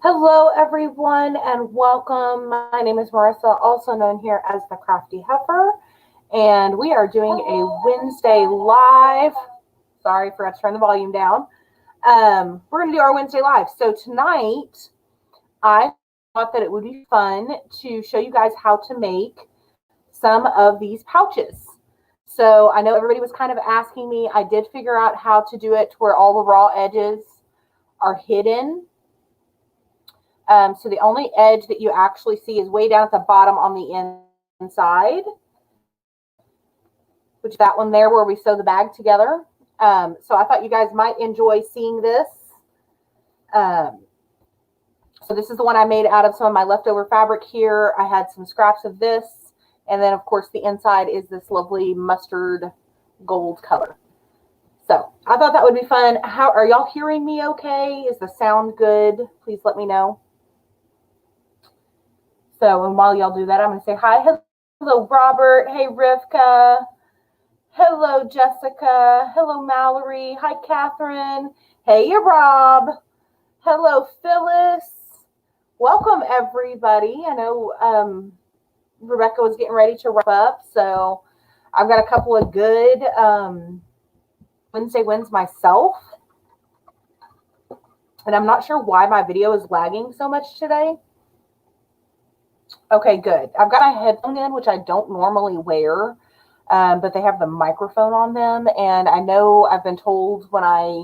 Hello, everyone, and welcome. My name is Marissa, also known here as the Crafty Heifer, and we are doing a Wednesday live. Sorry, forgot to turn the volume down. We're going to do our Wednesday live. So tonight, I thought that it would be fun to show you guys how to make some of these pouches. So I know everybody was kind of asking me. I did figure out how to do it to where all the raw edges are hidden. So the only edge that you actually see is way down at the bottom on the inside, which is that one there where we sew the bag together. So I thought you guys might enjoy seeing this. So this is the one I made out of some of my leftover fabric here. I had some scraps of this. And then, of course, the inside is this lovely mustard gold color. So I thought that would be fun. How are y'all hearing me okay? Is the sound good? Please let me know. So, and while y'all do that, I'm going to say hi. Hello, Robert. Hey, Rivka. Hello, Jessica. Hello, Mallory. Hi, Catherine. Hey, Rob. Hello, Phyllis. Welcome, everybody. I know Rebecca was getting ready to wrap up, so I've got a couple of good Wednesday wins myself. And I'm not sure why my video is lagging so much today. Okay, good. I've got my headphone in, which I don't normally wear, but they have the microphone on them. And I know I've been told when I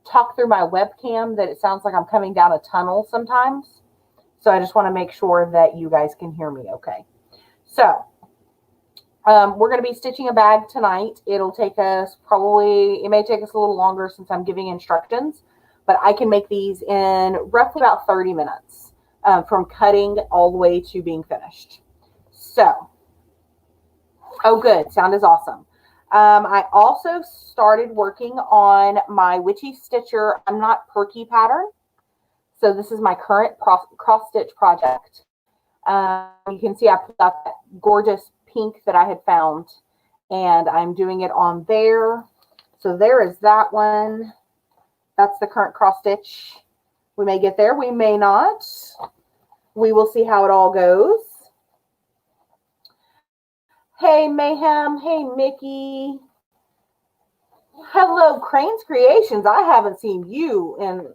talk through my webcam that it sounds like I'm coming down a tunnel sometimes. So I just want to make sure that you guys can hear me okay. So we're going to be stitching a bag tonight. It'll take us it may take us a little longer since I'm giving instructions, but I can make these in roughly about 30 minutes. From cutting all the way to being finished. So, oh good, sound is awesome. I also started working on my Witchy Stitcher I'm Not Perky pattern. So this is my current cross stitch project. You can see I pulled out that gorgeous pink that I had found, and I'm doing it on there. So there is that one. That's the current cross stitch. We may get there, we may not. We will see how it all goes. Hey, Mayhem. Hey, Mickey. Hello, Crane's Creations. I haven't seen you in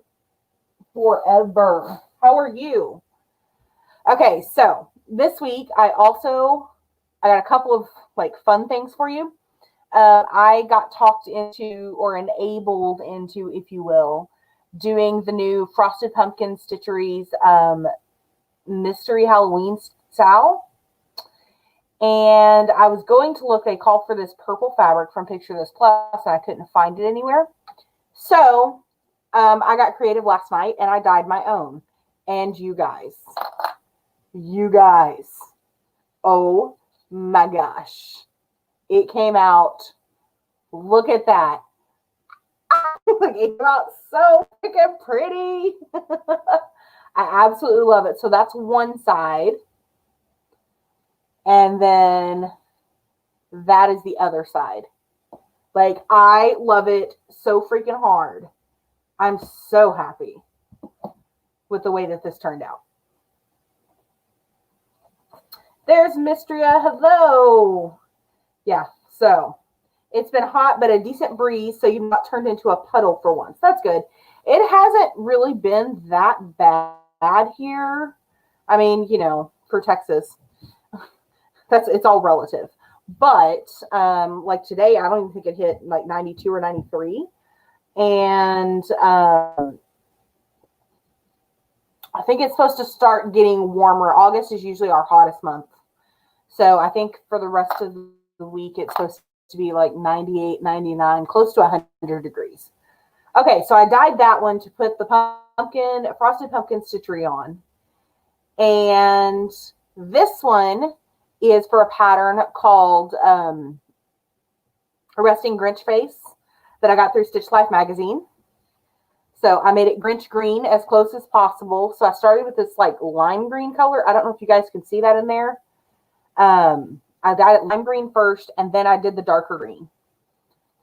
forever. How are you? Okay, so this week I got a couple of fun things for you. I got talked into or enabled into, if you will, doing the new Frosted Pumpkin Stitcheries Mystery Halloween Sal. And I was going to look, they called for this purple fabric from Picture This Plus, and I couldn't find it anywhere. So I got creative last night, and I dyed my own. And you guys, oh my gosh. It came out, look at that. It came out so freaking pretty. I absolutely love it. So that's one side. And then that is the other side. Like, I love it so freaking hard. I'm so happy with the way that this turned out. There's Mistria. Hello. Yeah, so it's been hot, but a decent breeze, so you've not turned into a puddle for once. That's good. It hasn't really been that bad here. I mean, for Texas, it's all relative. But like today, I don't even think it hit like 92 or 93. And I think it's supposed to start getting warmer. August is usually our hottest month. So I think for the rest of the week, it's supposed to be like 98, 99, close to 100 degrees. Okay, so I dyed that one to put the Frosted Pumpkin Stitchery on. And this one is for a pattern called Arresting Grinch Face that I got through Stitch Life magazine. So I made it Grinch green as close as possible. So I started with this like lime green color. I don't know if you guys can see that in there. I dyed it lime green first, and then I did the darker green.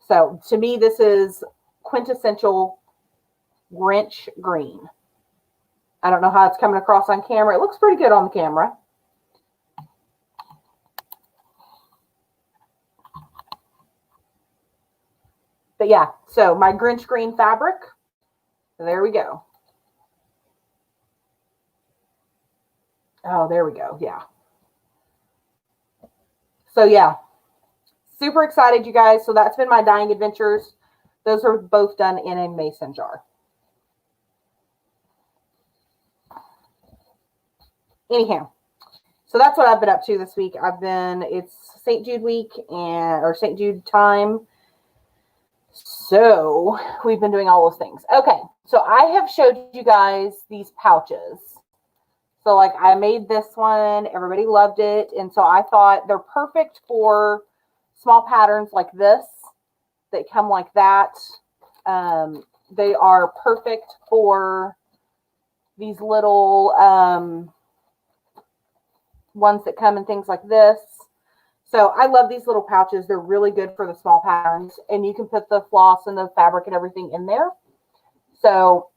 So to me, this is quintessential Grinch green. I don't know how it's coming across on camera. It looks pretty good on the camera. But yeah, so my Grinch green fabric. There we go. Oh, there we go. Yeah. So yeah, super excited, you guys. So that's been my dyeing adventures. Those are both done in a mason jar. Anyhow, so that's what I've been up to this week. It's St. Jude week or St. Jude time. So we've been doing all those things. Okay, so I have showed you guys these pouches. So like I made this one, everybody loved it. And so I thought they're perfect for small patterns like this that come like that. They are perfect for these little ones that come in things like this. So I love these little pouches. They're really good for the small patterns, and you can put the floss and the fabric and everything in there. So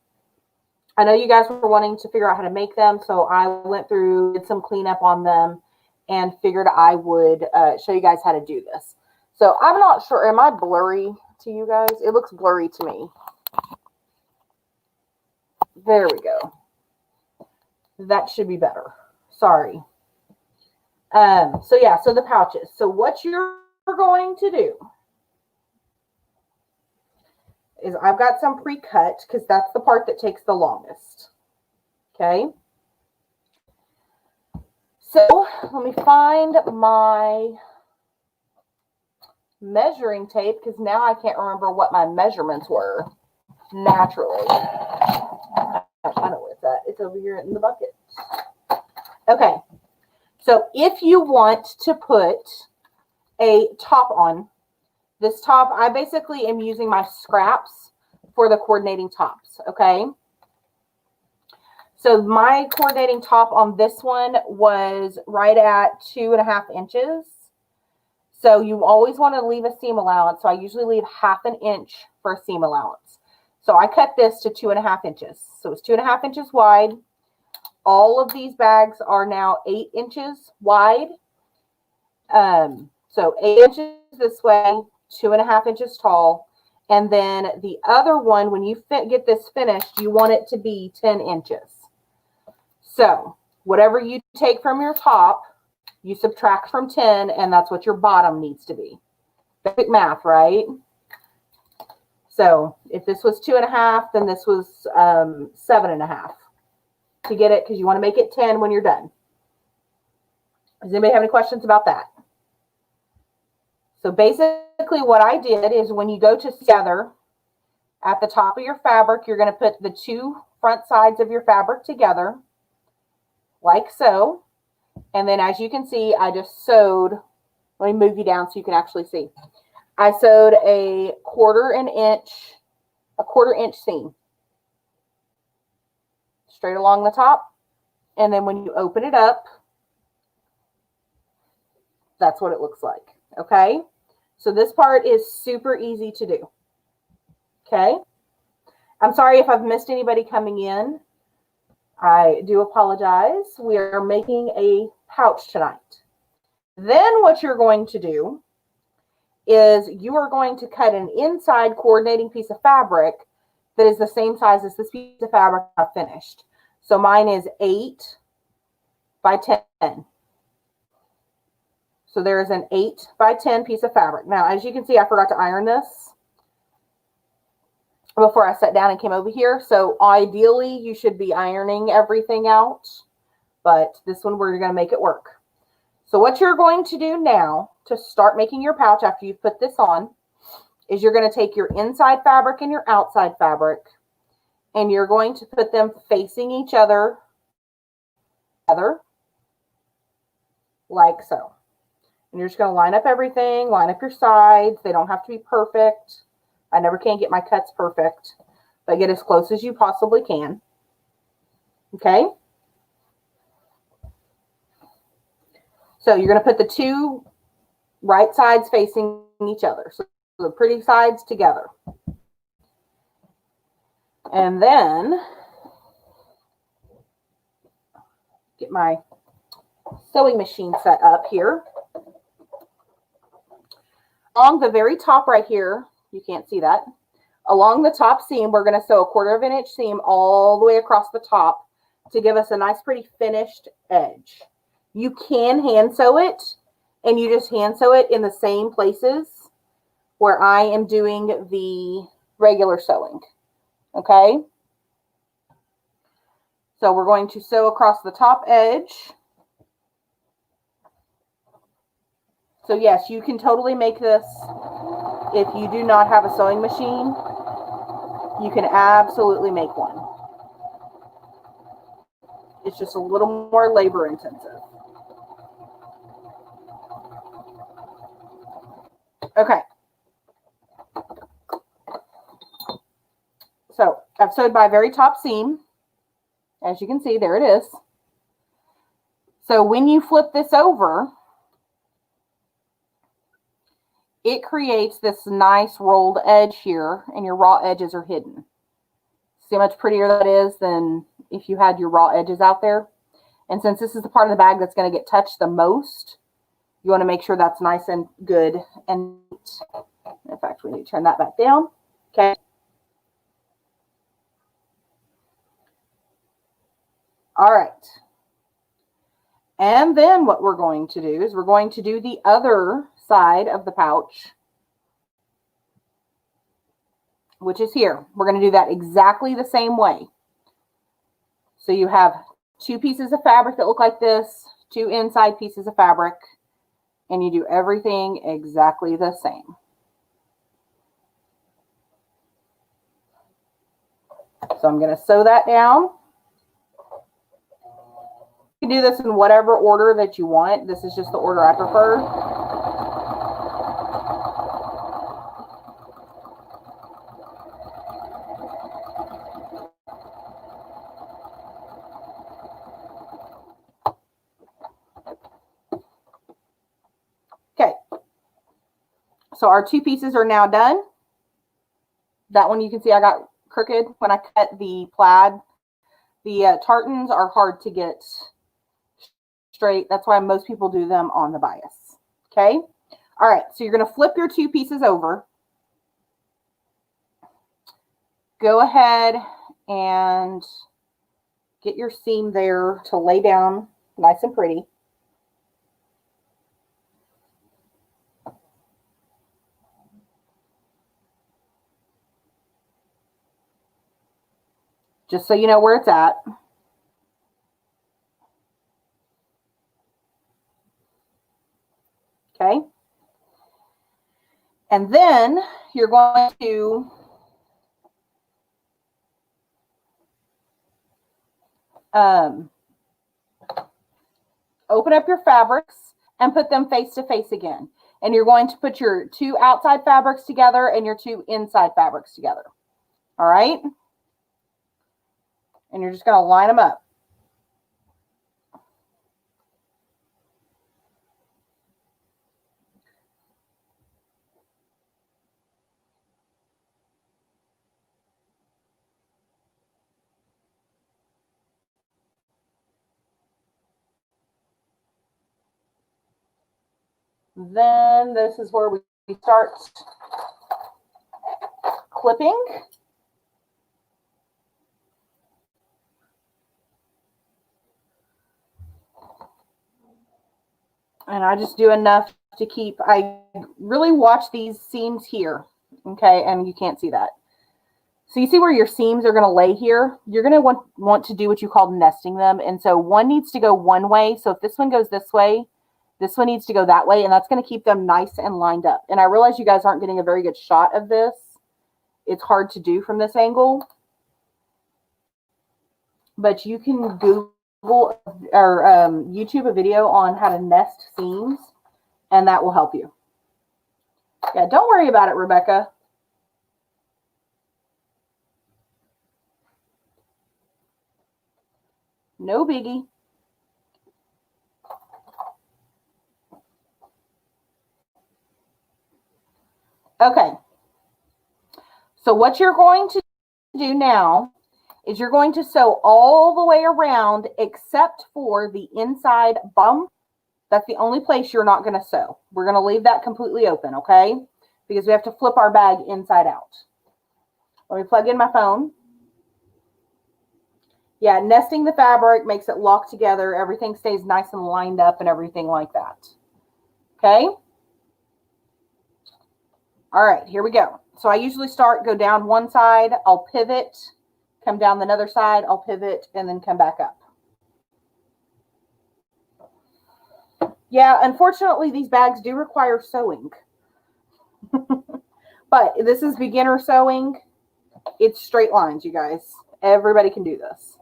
I know you guys were wanting to figure out how to make them. So I went through, did some cleanup on them, and figured I would show you guys how to do this. So I'm not sure. Am I blurry to you guys? It looks blurry to me. There we go. That should be better. Sorry. So yeah, so the pouches. So what you're going to do is I've got some pre-cut because that's the part that takes the longest. Okay. So let me find my measuring tape because now I can't remember what my measurements were naturally. I know where it's at. It's over here in the bucket. Okay. So if you want to put a top on, this top, I basically am using my scraps for the coordinating tops, okay? So my coordinating top on this one was right at 2.5 inches. So you always want to leave a seam allowance. So I usually leave 1/2 inch for a seam allowance. So I cut this to 2.5 inches. So it's 2.5 inches wide. All of these bags are now 8 inches wide. So 8 inches this way, 2.5 inches tall. And then the other one, when you get this finished, you want it to be 10 inches. So whatever you take from your top, you subtract from 10, and that's what your bottom needs to be. Basic math, right? So if this was 2.5, then this was 7.5 to get it, because you want to make it 10 when you're done. Does anybody have any questions about that? So basically what I did is when you go to together, at the top of your fabric, you're going to put the two front sides of your fabric together, like so. And then as you can see, I just sewed, let me move you down so you can actually see. I sewed a 1/4 inch seam straight along the top. And then when you open it up, that's what it looks like. Okay. So this part is super easy to do. Okay. I'm sorry if I've missed anybody coming in. I do apologize. We are making a pouch tonight. Then what you're going to do is you are going to cut an inside coordinating piece of fabric that is the same size as this piece of fabric I finished. So mine is 8 by 10. So there is an 8 by 10 piece of fabric. Now, as you can see, I forgot to iron this before I sat down and came over here. So ideally, you should be ironing everything out. But this one, we're going to make it work. So what you're going to do now to start making your pouch after you've put this on is you're going to take your inside fabric and your outside fabric, and you're going to put them facing each other like so. And you're just going to line up everything, line up your sides. They don't have to be perfect. I never can get my cuts perfect, but get as close as you possibly can. Okay. So you're going to put the two right sides facing each other. So the pretty sides together. And then get my sewing machine set up here. Along the very top right here, you can't see that. Along the top seam, we're going to sew a 1/4 of an inch seam all the way across the top to give us a nice, pretty finished edge. You can hand sew it, and you just hand sew it in the same places where I am doing the regular sewing. Okay? So we're going to sew across the top edge. So yes, you can totally make this. If you do not have a sewing machine, you can absolutely make one. It's just a little more labor intensive. Okay. So I've sewed my very top seam. As you can see, there it is. So when you flip this over, it creates this nice rolled edge here, and your raw edges are hidden. See how much prettier that is than if you had your raw edges out there? And since this is the part of the bag that's going to get touched the most, you want to make sure that's nice and good and neat. In fact, we need to turn that back down. Okay. All right. And then what we're going to do is we're going to do the other side of the pouch, which is here. We're going to do that exactly the same way. So you have 2 pieces of fabric that look like this, 2 inside pieces of fabric, and you do everything exactly the same. So I'm going to sew that down. You can do this in whatever order that you want. This is just the order I prefer. Okay. So our 2 pieces are now done. That one you can see I got crooked when I cut the plaid. The tartans are hard to get straight. That's why most people do them on the bias. Okay. All right. So you're going to flip your 2 pieces over. Go ahead and get your seam there to lay down nice and pretty. Just so you know where it's at. Okay. And then you're going to open up your fabrics and put them face to face again. And you're going to put your 2 outside fabrics together and your 2 inside fabrics together. All right. And you're just going to line them up. Then this is where we start clipping. And I just do enough to keep, I really watch these seams here. Okay, and you can't see that. So you see where your seams are going to lay here? You're going to want to do what you call nesting them. And so one needs to go one way. So if this one goes this way, this one needs to go that way. And that's going to keep them nice and lined up. And I realize you guys aren't getting a very good shot of this. It's hard to do from this angle. But you can Google or YouTube a video on how to nest seams. And that will help you. Yeah, don't worry about it, Rebecca. No biggie. Okay. So what you're going to do now is you're going to sew all the way around except for the inside bum. That's the only place you're not going to sew. We're going to leave that completely open, okay? Because we have to flip our bag inside out. Let me plug in my phone. Yeah, nesting the fabric makes it lock together. Everything stays nice and lined up and everything like that. Okay? All right, here we go. So I usually go down one side, I'll pivot, come down the other side, I'll pivot, and then come back up. Yeah, unfortunately, these bags do require sewing. But this is beginner sewing. It's straight lines, you guys. Everybody can do this.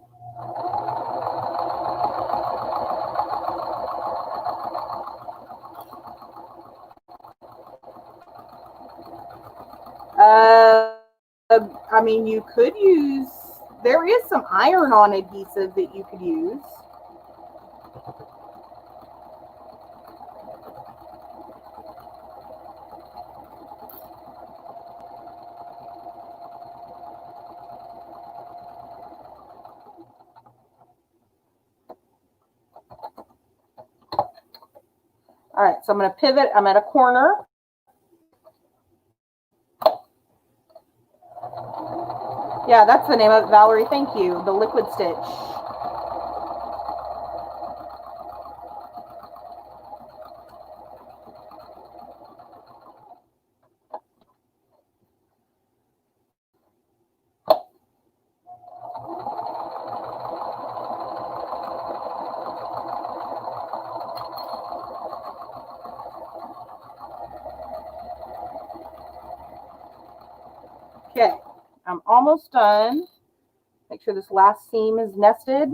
I mean, you could use, there is some iron-on adhesive that you could use. All right, so I'm going to pivot. I'm at a corner. Yeah, that's the name of it, Valerie. Thank you. The liquid stitch. Okay, I'm almost done. Make sure this last seam is nested.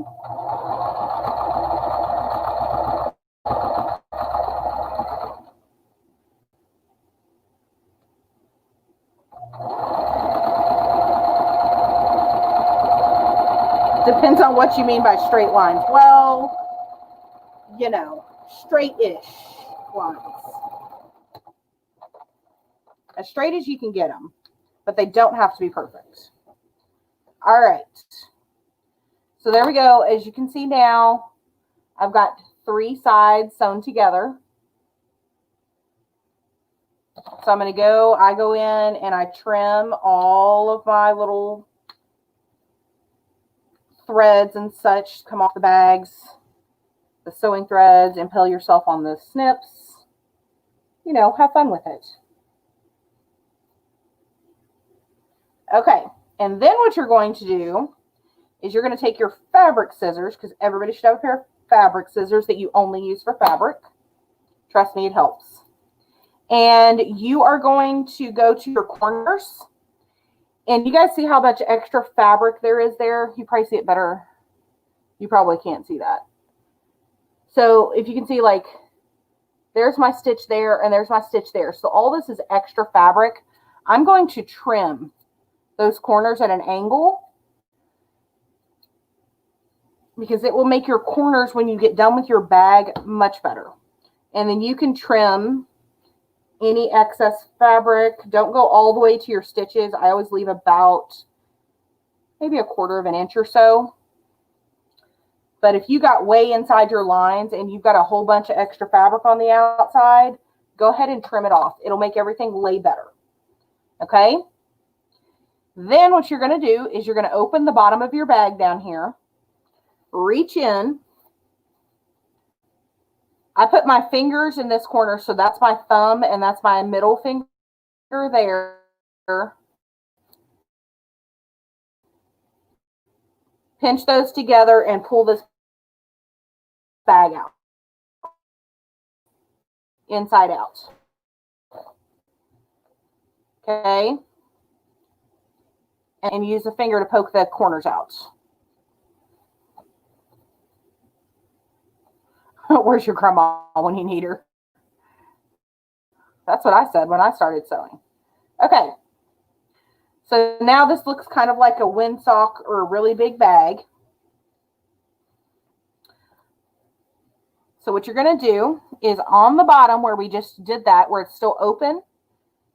Depends on what you mean by straight lines. Well, you know, straight-ish lines. As straight as you can get them, but they don't have to be perfect. All right. So there we go. As you can see now, I've got 3 sides sewn together. So I'm going to go, I go in and I trim all of my little threads and such, come off the bags, the sewing threads, impale yourself on the snips. You know, have fun with it. Okay, and then what you're going to do is you're going to take your fabric scissors, because everybody should have a pair of fabric scissors that you only use for fabric. Trust me, it helps. And you are going to go to your corners. And you guys see how much extra fabric there is there? You probably see it better. You probably can't see that. So if you can see, like, there's my stitch there and there's my stitch there. So all this is extra fabric. I'm going to trim those corners at an angle, because it will make your corners when you get done with your bag much better. And then you can trim any excess fabric. Don't go all the way to your stitches. I always leave about maybe 1/4 inch or so. But if you got way inside your lines and you've got a whole bunch of extra fabric on the outside, go ahead and trim it off. It'll make everything lay better. Okay? Then what you're going to do is you're going to open the bottom of your bag down here, reach in. I put my fingers in this corner, so that's my thumb and that's my middle finger there. Pinch those together and pull this bag out, inside out. Okay? And use the finger to poke the corners out. Where's your grandma when you need her? That's what I said when I started sewing. Okay. So now this looks kind of like a windsock or a really big bag. So what you're going to do is on the bottom where we just did that, where it's still open,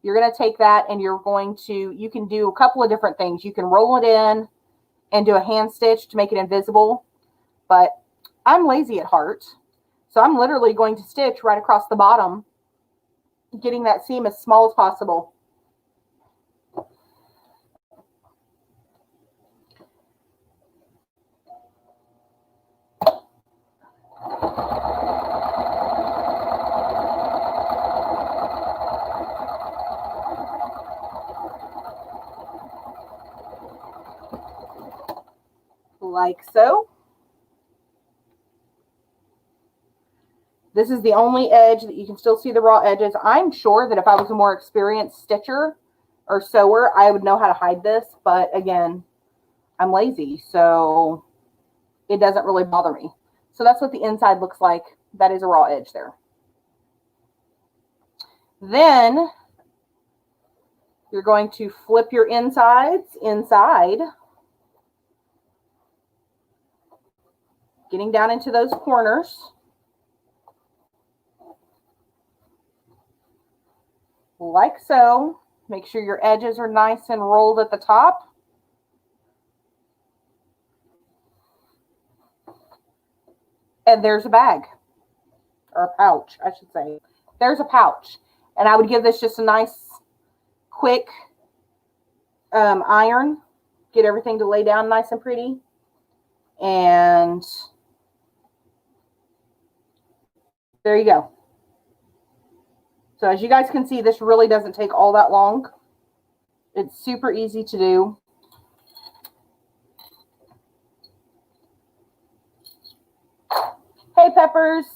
you're going to take that and you're going to, you can do a couple of different things. You can roll it in and do a hand stitch to make it invisible. But I'm lazy at heart, so I'm literally going to stitch right across the bottom, getting that seam as small as possible. Like so. This is the only edge that you can still see the raw edges. I'm sure that if I was a more experienced stitcher or sewer, I would know how to hide this. But again, I'm lazy, so it doesn't really bother me. So that's what the inside looks like. That is a raw edge there. Then you're going to flip your insides inside, getting down into those corners. Like so. Make sure your edges are nice and rolled at the top. And there's a bag, or a pouch, I should say. There's a pouch. And I would give this just a nice, quick iron. Get everything to lay down nice and pretty. And there you go. So as you guys can see, this really doesn't take all that long. It's super easy to do. Hey, Peppers.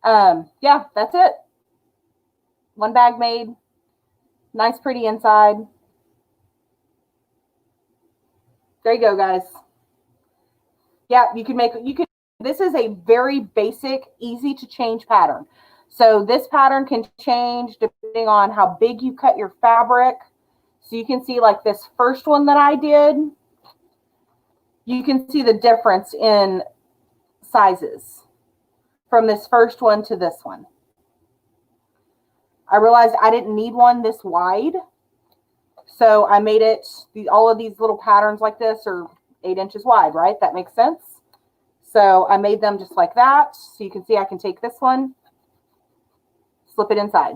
Yeah, that's it. One bag made. Nice, pretty inside. There you go, guys. Yeah, this is a very basic, easy to change pattern. So this pattern can change depending on how big you cut your fabric. So you can see like this first one that I did, you can see the difference in sizes from this first one to this one. I realized I didn't need one this wide. So I made it, all of these little patterns like this are 8 inches wide, right? That makes sense. So I made them just like that. So you can see I can take this one, slip it inside.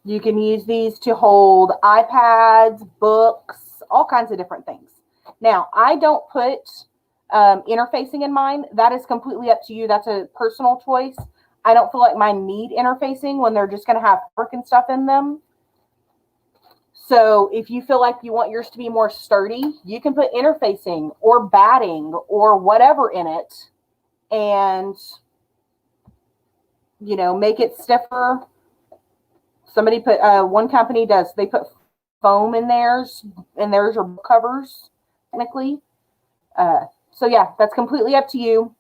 You can use these to hold iPads, books, all kinds of different things. Now, I don't put interfacing in mine. That is completely up to you. That's a personal choice. I don't feel like mine need interfacing when they're just going to have work and stuff in them. So if you feel like you want yours to be more sturdy, you can put interfacing or batting or whatever in it and, you know, make it stiffer. Somebody put, one company does, they put foam in theirs, and theirs are covers, technically. So yeah, that's completely up to you.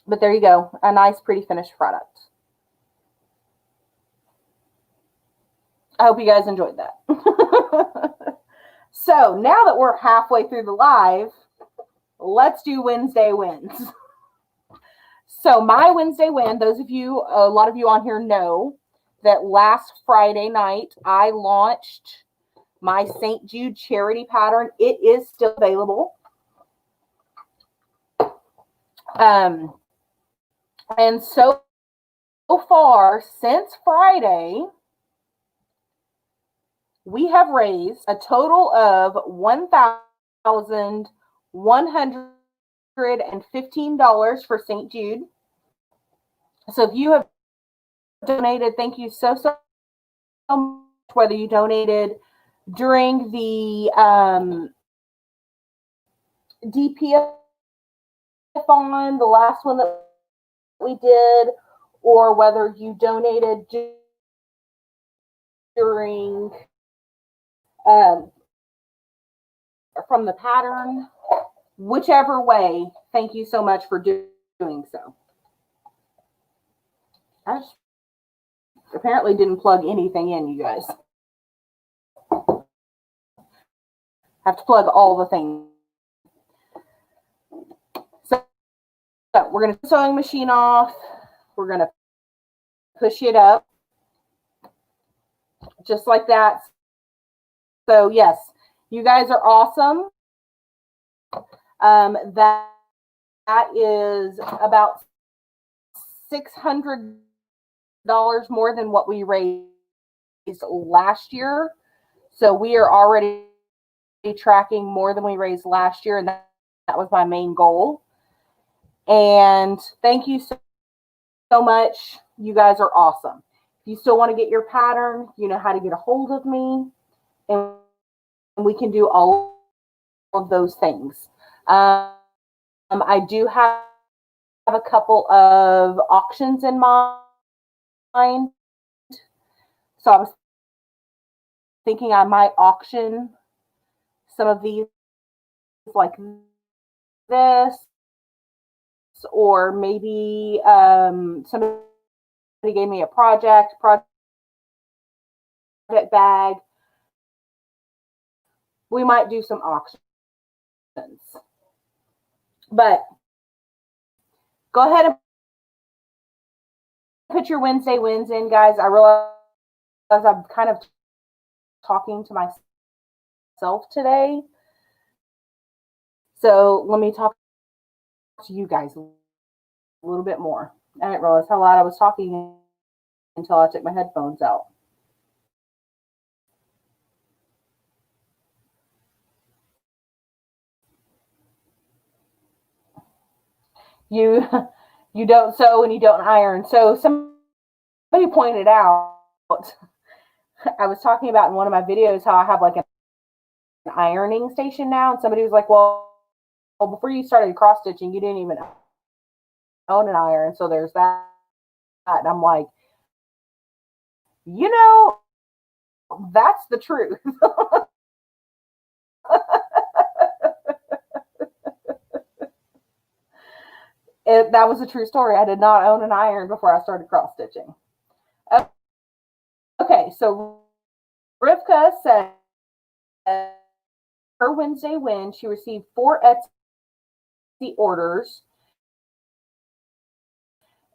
But there you go, a nice, pretty finished product. I hope you guys enjoyed that. So now that we're halfway through the live, let's do Wednesday wins. So my Wednesday win, those of you, a lot of you on here know that last Friday night, I launched my St. Jude charity pattern. It is still available. And so far, since Friday, we have raised a total of $1,115 for St. Jude. So if you have donated, thank you so much, whether you donated during the DPF-on, the last one that we did, or whether you donated during from the pattern, whichever way, thank you so much for doing so. I just apparently didn't plug anything in, you guys. Have to plug all the things. So we're going to sewing machine off. We're going to push it up just like that. So yes, You guys are awesome. That is about $600 more than what we raised last year. So we are already tracking more than we raised last year, and that was my main goal. And thank you so much. You guys are awesome. If you still want to get your pattern, you know how to get a hold of me, and we can do all of those things. I do have a couple of auctions in mind. So I was thinking I might auction some of these like this, or maybe somebody gave me a project bag. We might do some auctions. But go ahead and put your Wednesday wins in, guys. I realize I'm kind of talking to myself today. So let me talk to you guys a little bit more. I didn't realize how loud I was talking until I took my headphones out. You don't sew and you don't iron. So somebody pointed out, I was talking about in one of my videos how I have like an ironing station now, and somebody was like, well, before you started cross stitching, you didn't even own an iron, so there's that. And I'm like, you know, that's the truth. That was a true story. I did not own an iron before I started cross stitching. Okay, so Rivka said her Wednesday win, she received 4 Etsy orders,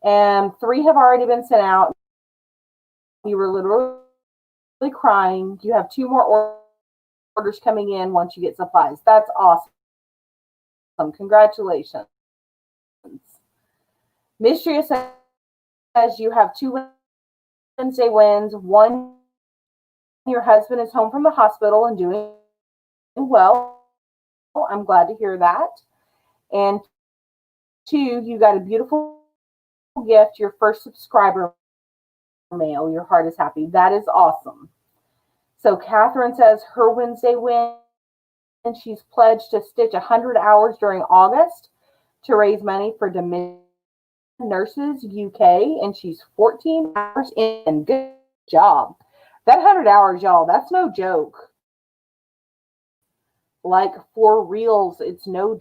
and 3 have already been sent out. You were literally crying. You have 2 more orders coming in once you get supplies. That's awesome. Congratulations. Mistria says you have 2 Wednesday wins. 1, your husband is home from the hospital and doing well. I'm glad to hear that. And 2, you got a beautiful gift, your first subscriber mail. Your heart is happy. That is awesome. So Catherine says her Wednesday win, and she's pledged to stitch 100 hours during August to raise money for Dementia Nurses UK, and she's 14 hours in. Good job. That 100 hours, y'all, that's no joke. Like, for reals, it's no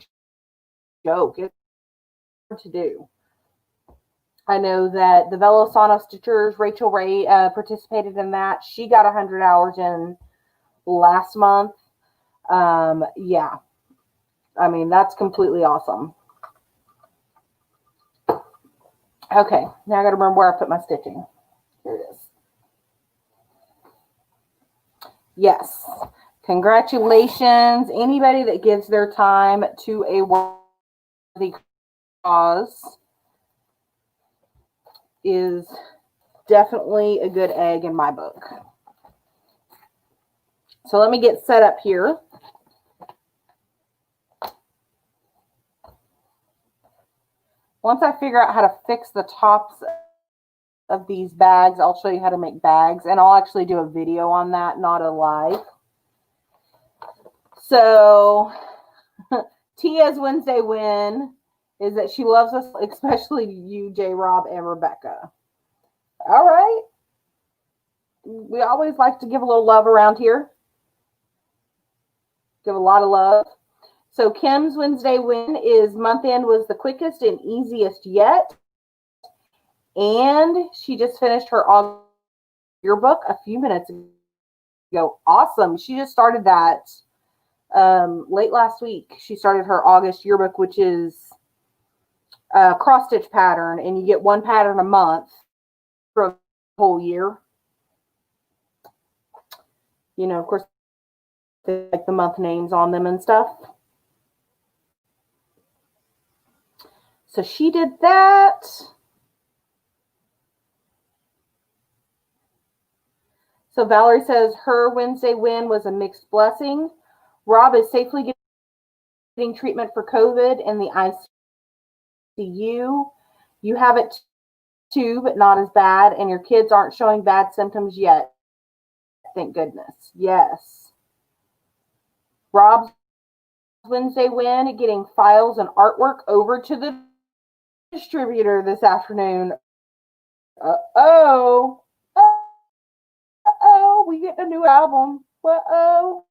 joke. It's hard to do. I know that the Velosano Stitchers, Rachel Ray, participated in that. She got 100 hours in last month. Yeah. I mean, that's completely awesome. Okay, now I got to remember where I put my stitching. Here it is. Yes. Congratulations. Anybody that gives their time to a worthy cause is definitely a good egg in my book. So let me get set up here. Once I figure out how to fix the tops of these bags, I'll show you how to make bags, and I'll actually do a video on that, not a live. So Tia's Wednesday win is that she loves us, especially you, J. Rob, and Rebecca. All right. We always like to give a little love around here. Give a lot of love. So Kim's Wednesday win is month end was the quickest and easiest yet. And she just finished her August yearbook a few minutes ago. Awesome. She just started that late last week. She started her August yearbook, which is a cross stitch pattern, and you get 1 pattern a month for a whole year. You know, of course, like the month names on them and stuff. So she did that. So Valerie says her Wednesday win was a mixed blessing. Rob is safely getting treatment for COVID in the ICU. You have it too, but not as bad, and your kids aren't showing bad symptoms yet. Thank goodness. Yes. Rob's Wednesday win, getting files and artwork over to the distributor this afternoon. Uh-oh. Uh-oh. We get a new album. Uh-oh.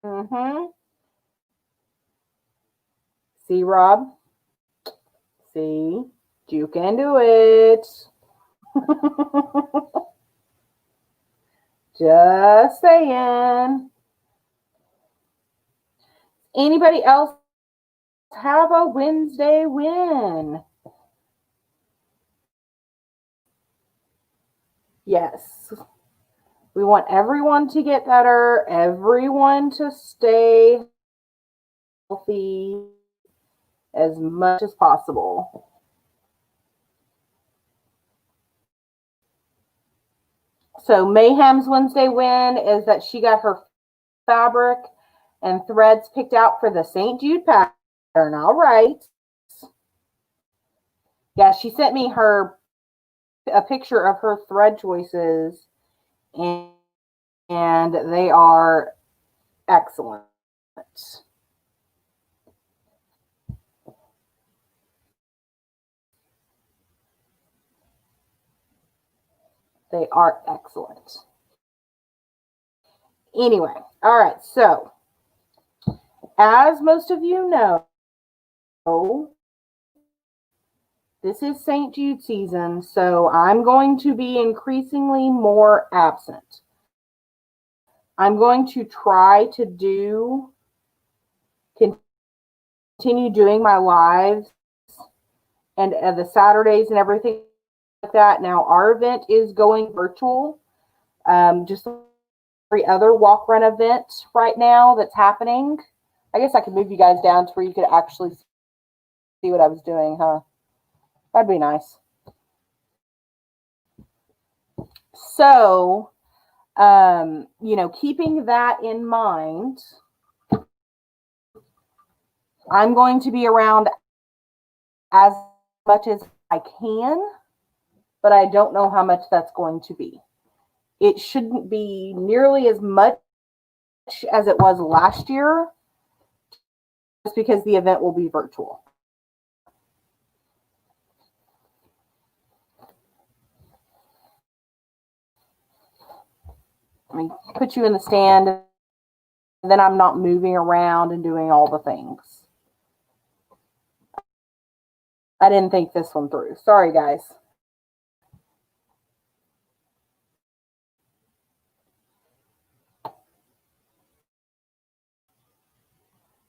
Mm-hmm. See, Rob? See? You can do it. Just saying. Anybody else have a Wednesday win? Yes. We want everyone to get better, everyone to stay healthy as much as possible. So Mayhem's Wednesday win is that she got her fabric and threads picked out for the St. Jude pattern. All right. Yeah, she sent me a picture of her thread choices, and they are excellent. They are excellent. Anyway, all right. So, as most of you know, this is St. Jude season, so I'm going to be increasingly more absent. I'm going to try to continue doing my lives and the Saturdays and everything like that. Now, our event is going virtual. Just every other walk run event right now that's happening. I guess I could move you guys down to where you could actually see what I was doing, huh? That'd be nice. So, keeping that in mind, I'm going to be around as much as I can, but I don't know how much that's going to be. It shouldn't be nearly as much as it was last year, just because the event will be virtual. I mean, put you in the stand, and then I'm not moving around and doing all the things. I didn't think this one through. Sorry, guys.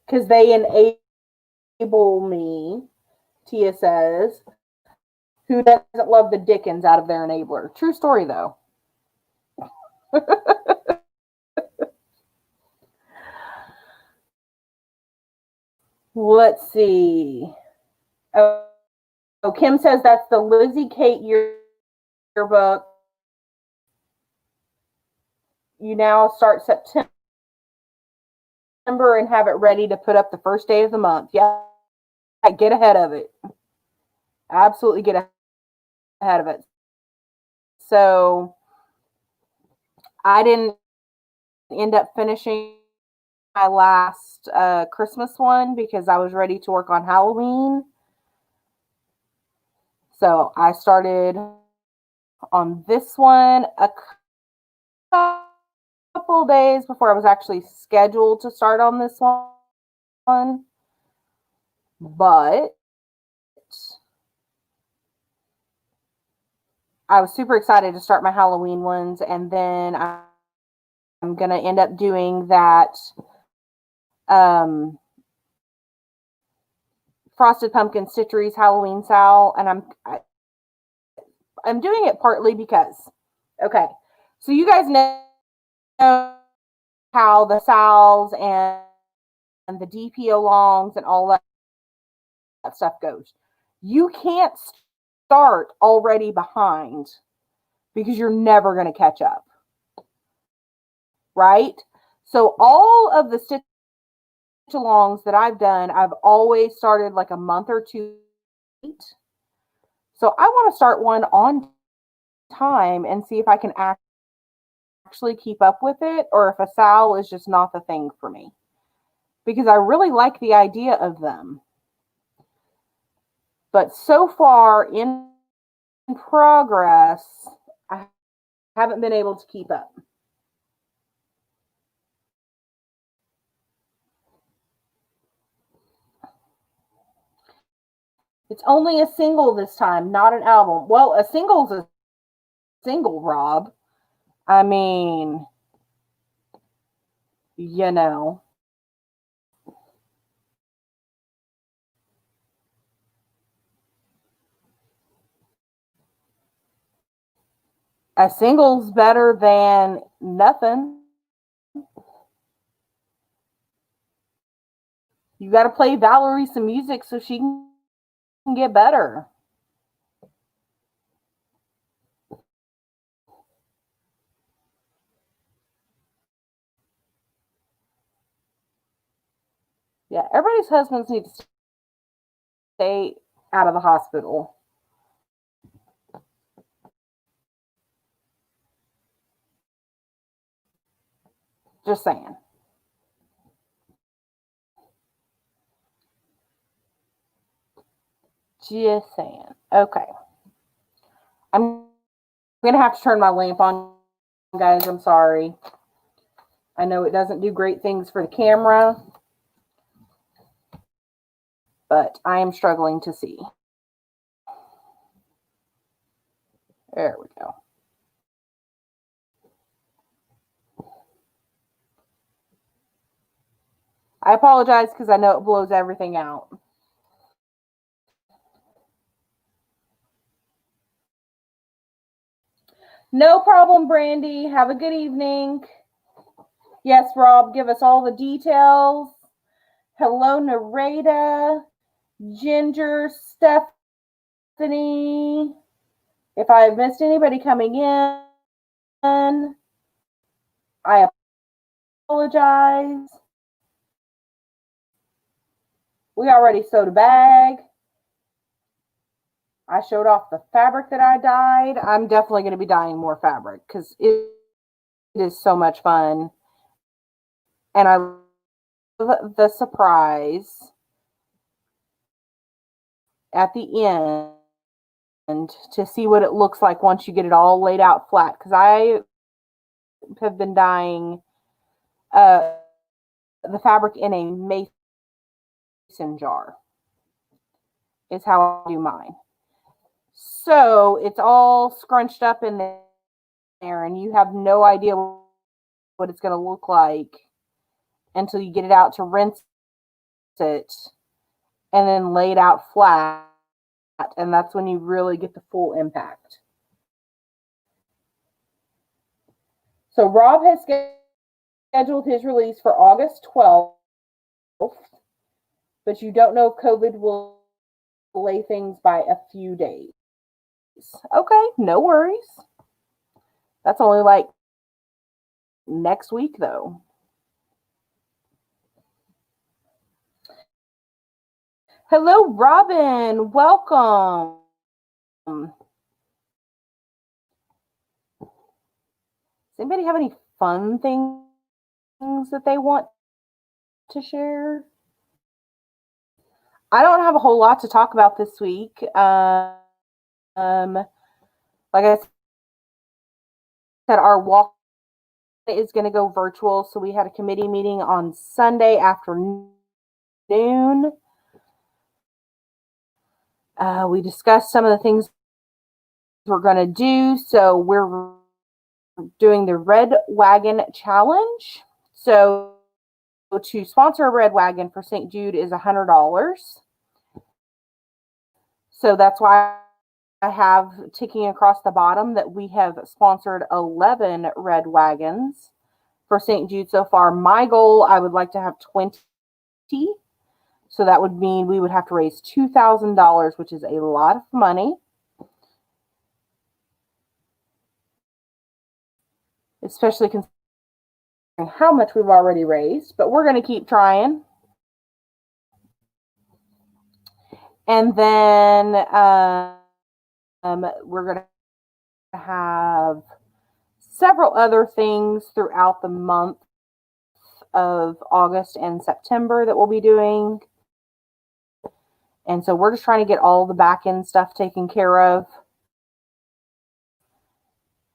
Because they enable me, Tia says. Who doesn't love the Dickens out of their enabler? True story, though. Let's see. Oh, Kim says that's the Lizzie Kate yearbook. You now start September and have it ready to put up the first day of the month. Yeah, get ahead of it. Absolutely get ahead of it. So I didn't end up finishing my last Christmas one because I was ready to work on Halloween. So I started on this one a couple days before I was actually scheduled to start on this one. But I was super excited to start my Halloween ones, and then I'm going to end up doing that Frosted Pumpkin Stitcheries Halloween Sal, and I'm doing it partly because, okay, so you guys know know how the SALs and the DPO longs and all that stuff goes. You can't start already behind because you're never going to catch up. Right? So all of the stitch alongs that I've done, I've always started like a month or two late. So I want to start one on time and see if I can actually keep up with it, or if a SAL is just not the thing for me. Because I really like the idea of them. But so far in progress, I haven't been able to keep up. It's only a single this time, not an album. Well, a single's a single, Rob. I mean, you know. A single's better than nothing. You got to play Valerie some music so she can get better. Yeah, everybody's husbands need to stay out of the hospital. Just saying. Just saying. Okay. I'm going to have to turn my lamp on, guys. I'm sorry. I know it doesn't do great things for the camera, but I am struggling to see. There we go. I apologize because I know it blows everything out. No problem, Brandy. Have a good evening. Yes, Rob, give us all the details. Hello, Nareda, Ginger, Stephanie. If I have missed anybody coming in, I apologize. We already sewed a bag. I showed off the fabric that I dyed. I'm definitely going to be dyeing more fabric because it is so much fun. And I love the surprise at the end to see what it looks like once you get it all laid out flat. Because I have been dyeing the fabric in a mason jar. Is how I do mine. So it's all scrunched up in there, and you have no idea what it's going to look like until you get it out to rinse it and then lay it out flat. And that's when you really get the full impact. So Rob has scheduled his release for August 12th, but you don't know if COVID will delay things by a few days. Okay, no worries. That's only like next week, though. Hello, Robin. Welcome. Does anybody have any fun things that they want to share? I don't have a whole lot to talk about this week. Like I said, our walk is going to go virtual. So we had a committee meeting on Sunday afternoon. We discussed some of the things we're going to do. So we're doing the Red Wagon Challenge. So to sponsor a Red Wagon for St. Jude is $100. So that's why I have ticking across the bottom that we have sponsored 11 Red Wagons for St. Jude so far. My goal, I would like to have 20. So that would mean we would have to raise $2,000, which is a lot of money, especially considering how much we've already raised. But we're going to keep trying. And then we're going to have several other things throughout the month of August and September that we'll be doing. And so we're just trying to get all the back end stuff taken care of.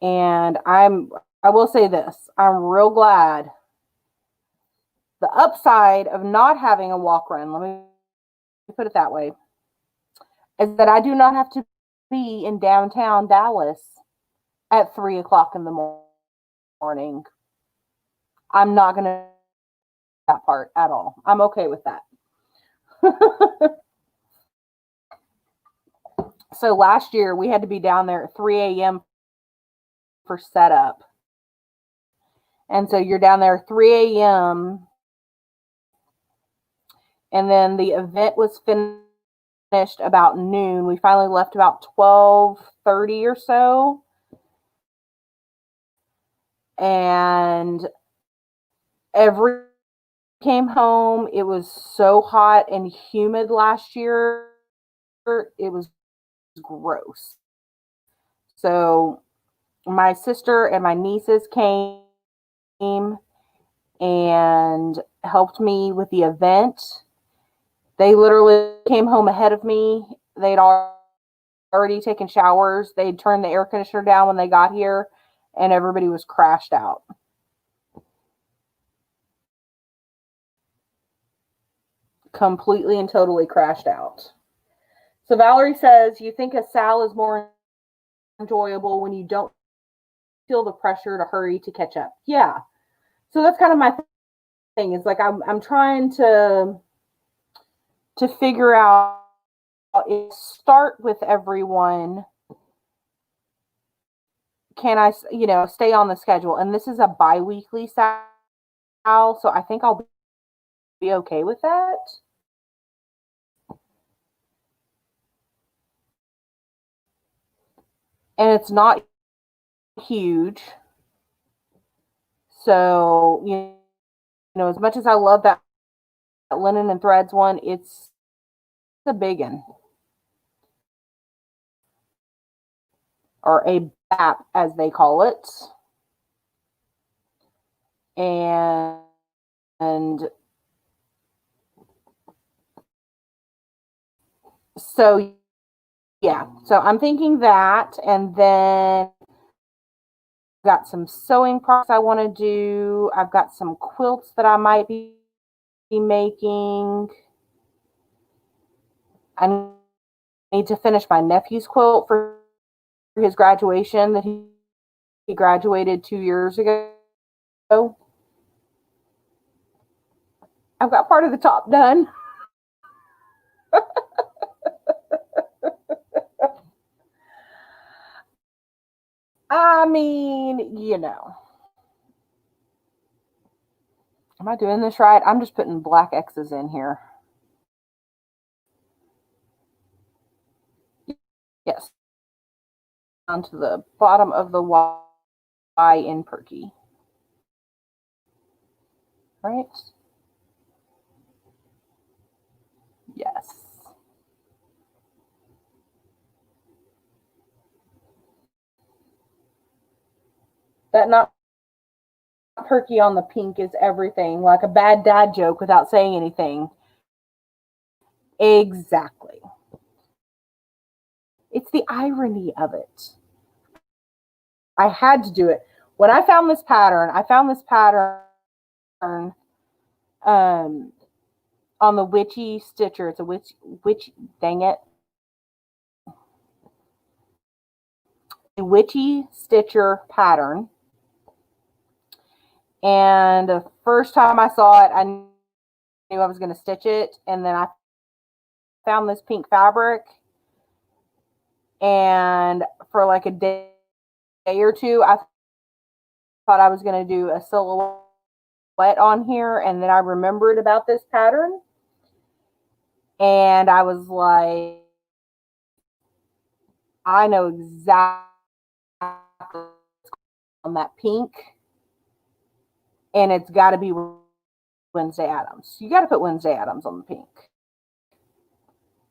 And I will say this, I'm real glad. The upside of not having a walk run, let me put it that way, is that I do not have to be in downtown Dallas at 3 o'clock in the morning. I'm not going to do that part at all. I'm okay with that. So last year we had to be down there at 3 a.m. for setup. And so you're down there 3 a.m. and then the event was finished about noon. We finally left about 12:30 or so. And every came home. It was so hot and humid last year. It was gross. So my sister and my nieces came and helped me with the event. They literally came home ahead of me. They'd already taken showers. They'd turned the air conditioner down when they got here, and everybody was crashed out. Completely and totally crashed out. So Valerie says, you think a sal is more enjoyable when you don't feel the pressure to hurry to catch up. Yeah. So that's kind of my thing. It's like I'm trying to figure out, start with everyone. Can I, stay on the schedule? And this is a bi-weekly sal, so I think I'll be okay with that. And it's not huge. So, as much as I love that Linen and Threads one, it's a big one. Or a BAP, as they call it. And so, yeah. So I'm thinking that, and then got some sewing projects I want to do. I've got some quilts that I might be making. I need to finish my nephew's quilt for his graduation that he graduated 2 years ago. I've got part of the top done. I mean, Am I doing this right? I'm just putting black X's in here. Yes. Down to the bottom of the Y in Perky. Right? Yes. That not Perky on the pink is everything, like a bad dad joke without saying anything. Exactly. It's the irony of it. I had to do it. When I found this pattern, on the Witchy Stitcher. It's a witch, dang it. A Witchy Stitcher pattern. And the first time I saw it, I knew I was going to stitch it. And then I found this pink fabric. And for like a day or two, I thought I was going to do a silhouette on here, and then I remembered about this pattern, and I was like, I know exactly on that pink, and it's got to be Wednesday Addams. You got to put Wednesday Addams on the pink.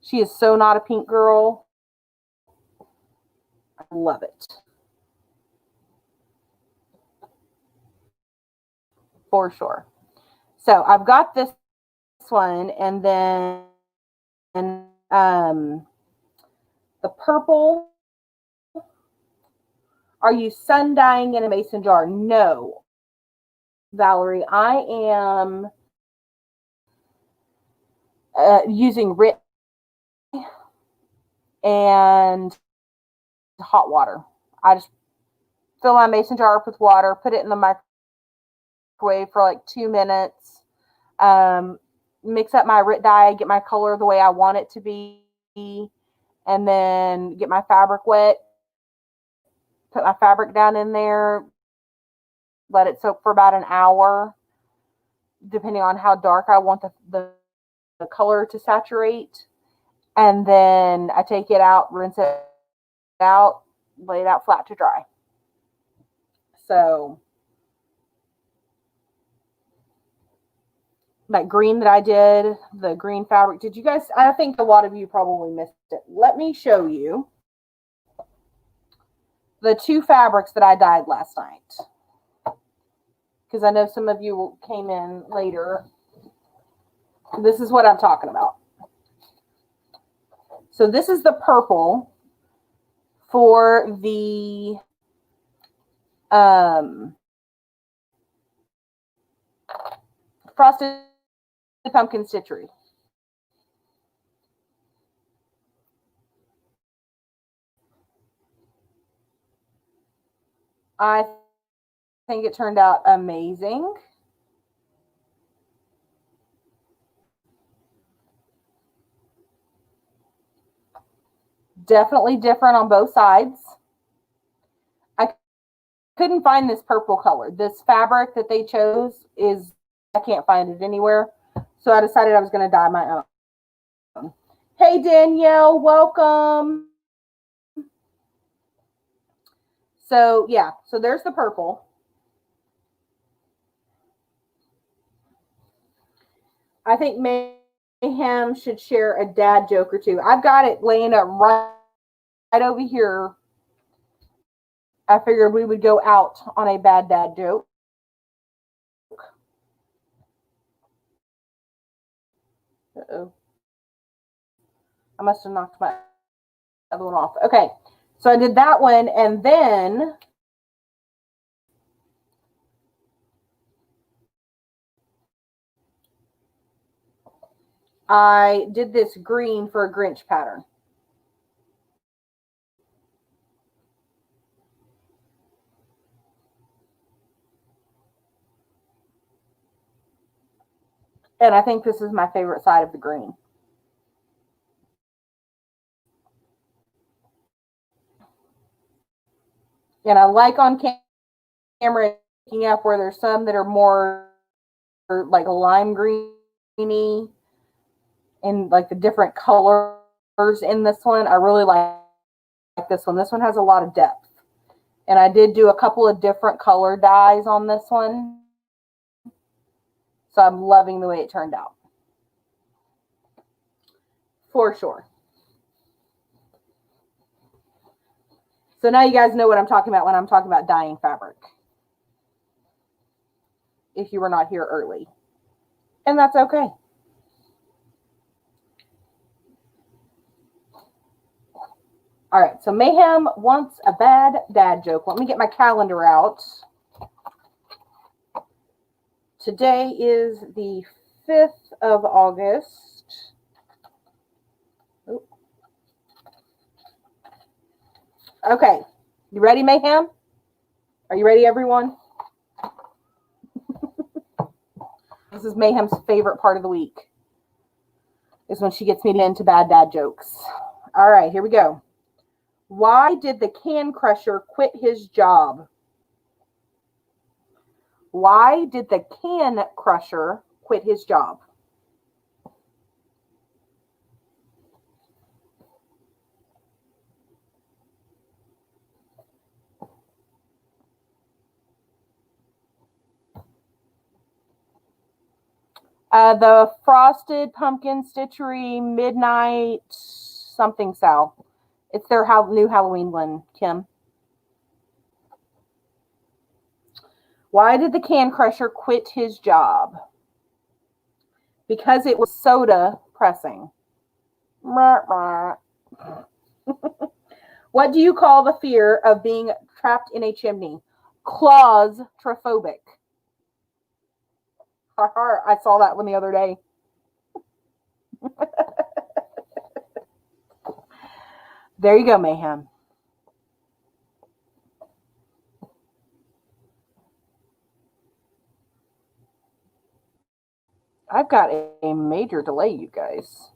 She is so not a pink girl. I love it. For sure. So I've got this one, and then the purple. Are you sun dyeing in a mason jar? No, Valerie. I am using RIT and hot water. I just fill my mason jar up with water, put it in the microwave for like 2 minutes, mix up my RIT dye, get my color the way I want it to be, and then get my fabric wet, put my fabric down in there, let it soak for about an hour, depending on how dark I want the color to saturate. And then I take it out, rinse it out, lay it out flat to dry. So that green that I did, the green fabric, did you guys, I think a lot of you probably missed it. Let me show you the 2 fabrics that I dyed last night, because I know some of you came in later. This is what I'm talking about. So this is the purple for the Frosted Pumpkin Stitchery. I think it turned out amazing. Definitely different on both sides. I couldn't find this purple color. This fabric that they chose is, I can't find it anywhere. So I decided I was going to dye my own. Hey, Danielle, welcome. So yeah, so there's the purple. I think Mayhem should share a dad joke or two. I've got it laying up right over here. I figured we would go out on a bad dad joke. Uh-oh. I must have knocked my other one off. Okay, so I did that one, and then I did this green for a Grinch pattern. And I think this is my favorite side of the green. And I like on camera picking up where there's some that are more like a lime greeny and like the different colors in this one. I really like this one. This one has a lot of depth. And I did do a couple of different color dyes on this one. So I'm loving the way it turned out. For sure. So now you guys know what I'm talking about when I'm talking about dyeing fabric. If you were not here early. And that's okay. All right, so Mayhem wants a bad dad joke. Let me get my calendar out. Today is the 5th of August. Ooh. Okay, you ready, Mayhem? Are you ready, everyone? This is Mayhem's favorite part of the week, is when she gets me into bad dad jokes. All right, here we go. Why did the can crusher quit his job? Why did the can crusher quit his job? The Frosted Pumpkin Stitchery Midnight something Sal. It's their new Halloween one, Kim. Why did the can crusher quit his job? Because it was soda pressing. What do you call the fear of being trapped in a chimney? Claustrophobic. I saw that one the other day. There you go, Mayhem. I've got a major delay, you guys.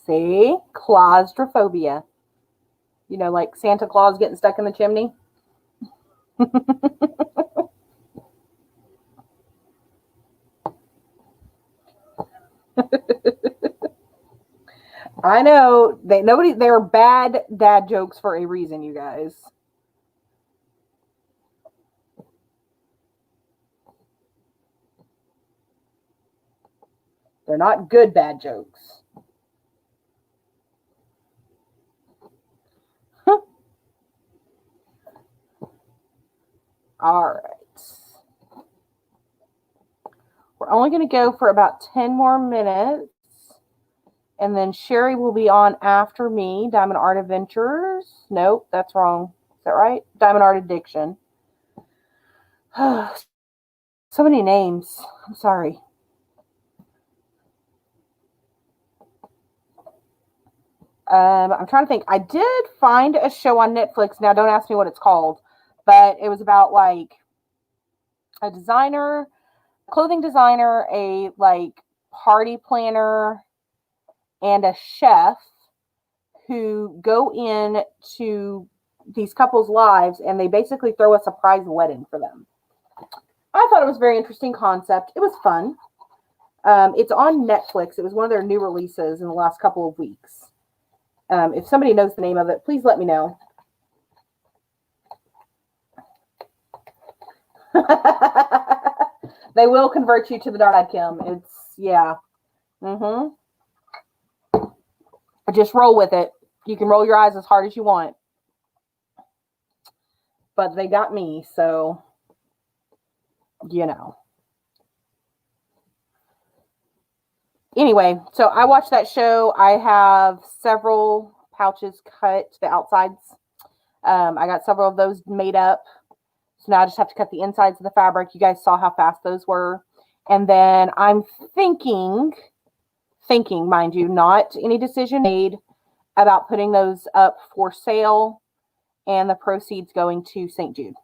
See? Claustrophobia. You know, like Santa Claus getting stuck in the chimney. I know they're bad dad jokes for a reason, you guys. They're not good bad jokes. All right. We're only going to go for about 10 more minutes. And then Sherry will be on after me. Diamond Art Adventures. Nope, that's wrong. Is that right? Diamond Art Addiction. So many names. I'm sorry. I'm trying to think. I did find a show on Netflix. Now, don't ask me what it's called. But it was about like a designer, clothing designer, a like party planner, and a chef who go in to these couples' lives and they basically throw a surprise wedding for them. I thought it was a very interesting concept. It was fun. It's on Netflix. It was one of their new releases in the last couple of weeks. If somebody knows the name of it, please let me know. They will convert you to the dark side, Kim. It's, yeah. Mm-hmm. Just roll with it. You can roll your eyes as hard as you want. But they got me, so, you know. Anyway, so I watched that show. I have several pouches cut, the outsides. I got several of those made up. So now I just have to cut the insides of the fabric. You guys saw how fast those were. And then I'm thinking, mind you, not any decision made, about putting those up for sale and the proceeds going to St. Jude.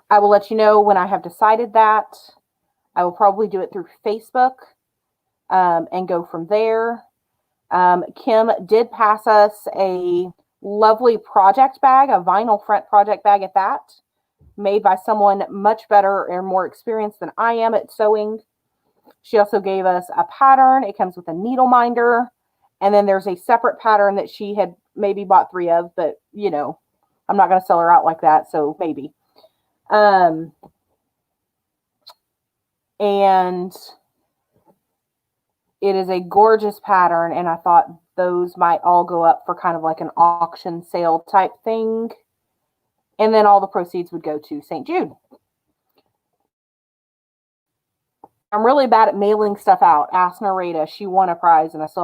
I will let you know when I have decided that. I will probably do it through Facebook and go from there. Kim did pass us a lovely project bag, a vinyl front project bag at that, made by someone much better and more experienced than I am at sewing. She also gave us a pattern. It comes with a needle minder. And then there's a separate pattern that she had maybe bought 3 of, but, you know, I'm not going to sell her out like that, so maybe. And it is a gorgeous pattern, and I thought those might all go up for kind of like an auction sale type thing. And then all the proceeds would go to St. Jude. I'm really bad at mailing stuff out. Ask Narita. She won a prize, and I still